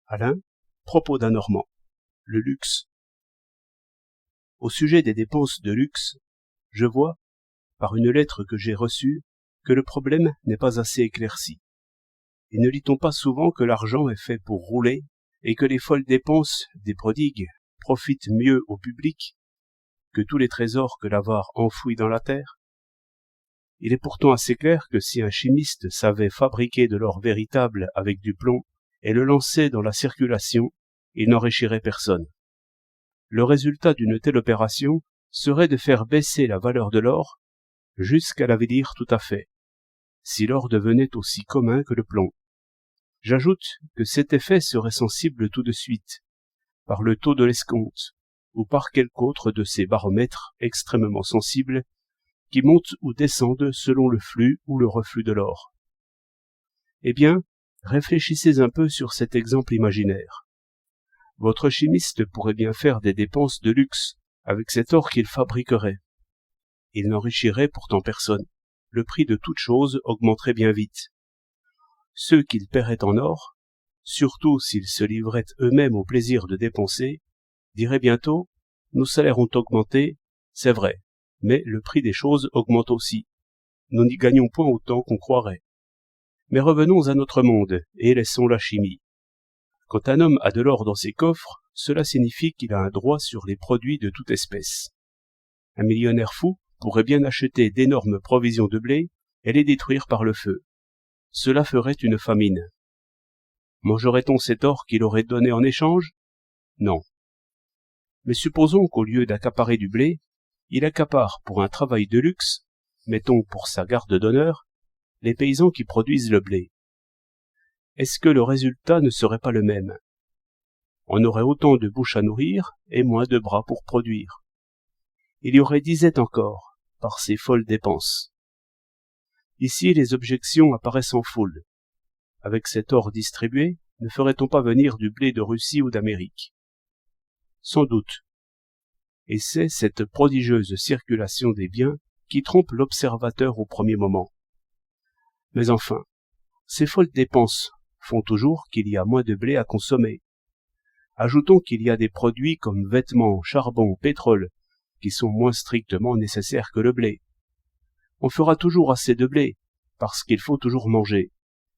Alain, propos d'un Normand. Le luxe. Au sujet des dépenses de luxe, je vois, par une lettre que j'ai reçue, que le problème n'est pas assez éclairci. Et ne lit-on pas souvent que l'argent est fait pour rouler et que les folles dépenses des prodigues profitent mieux au public que tous les trésors que l'avare enfouit dans la terre? Il est pourtant assez clair que si un chimiste savait fabriquer de l'or véritable avec du plomb et le lancer dans la circulation, il n'enrichirait personne. Le résultat d'une telle opération serait de faire baisser la valeur de l'or jusqu'à l'avilir tout à fait, si l'or devenait aussi commun que le plomb. J'ajoute que cet effet serait sensible tout de suite, par le taux de l'escompte, ou par quelque autre de ces baromètres extrêmement sensibles qui montent ou descendent selon le flux ou le reflux de l'or. Eh bien, réfléchissez un peu sur cet exemple imaginaire. Votre chimiste pourrait bien faire des dépenses de luxe avec cet or qu'il fabriquerait. Il n'enrichirait pourtant personne. Le prix de toute chose augmenterait bien vite. Ceux qu'il paierait en or, surtout s'ils se livraient eux-mêmes au plaisir de dépenser, diraient bientôt « Nos salaires ont augmenté, c'est vrai, mais le prix des choses augmente aussi. Nous n'y gagnons point autant qu'on croirait. » Mais revenons à notre monde et laissons la chimie. Quand un homme a de l'or dans ses coffres, cela signifie qu'il a un droit sur les produits de toute espèce. Un millionnaire fou pourrait bien acheter d'énormes provisions de blé et les détruire par le feu. Cela ferait une famine. Mangerait-on cet or qu'il aurait donné en échange? Non. Mais supposons qu'au lieu d'accaparer du blé, il accapare pour un travail de luxe, mettons pour sa garde d'honneur, les paysans qui produisent le blé. Est-ce que le résultat ne serait pas le même? On aurait autant de bouches à nourrir et moins de bras pour produire. Il y aurait disette encore, par ces folles dépenses. Ici, les objections apparaissent en foule. Avec cet or distribué, ne ferait-on pas venir du blé de Russie ou d'Amérique? Sans doute. Et c'est cette prodigieuse circulation des biens qui trompe l'observateur au premier moment. Mais enfin, ces folles dépenses font toujours qu'il y a moins de blé à consommer. Ajoutons qu'il y a des produits comme vêtements, charbon, pétrole, qui sont moins strictement nécessaires que le blé. On fera toujours assez de blé, parce qu'il faut toujours manger,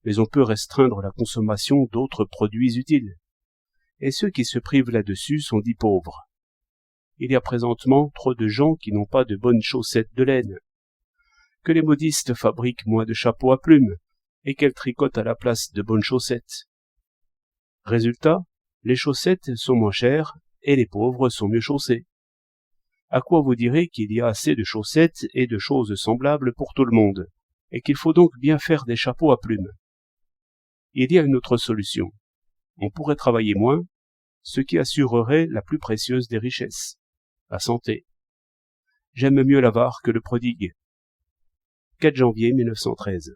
mais on peut restreindre la consommation d'autres produits utiles. Et ceux qui se privent là-dessus sont dits pauvres. Il y a présentement trop de gens qui n'ont pas de bonnes chaussettes de laine. Que les modistes fabriquent moins de chapeaux à plumes, et qu'elles tricotent à la place de bonnes chaussettes. Résultat, les chaussettes sont moins chères, et les pauvres sont mieux chaussés. À quoi vous direz qu'il y a assez de chaussettes et de choses semblables pour tout le monde, et qu'il faut donc bien faire des chapeaux à plumes. Il y a une autre solution. On pourrait travailler moins, ce qui assurerait la plus précieuse des richesses, la santé. J'aime mieux l'avare que le prodigue. 4 janvier 1913.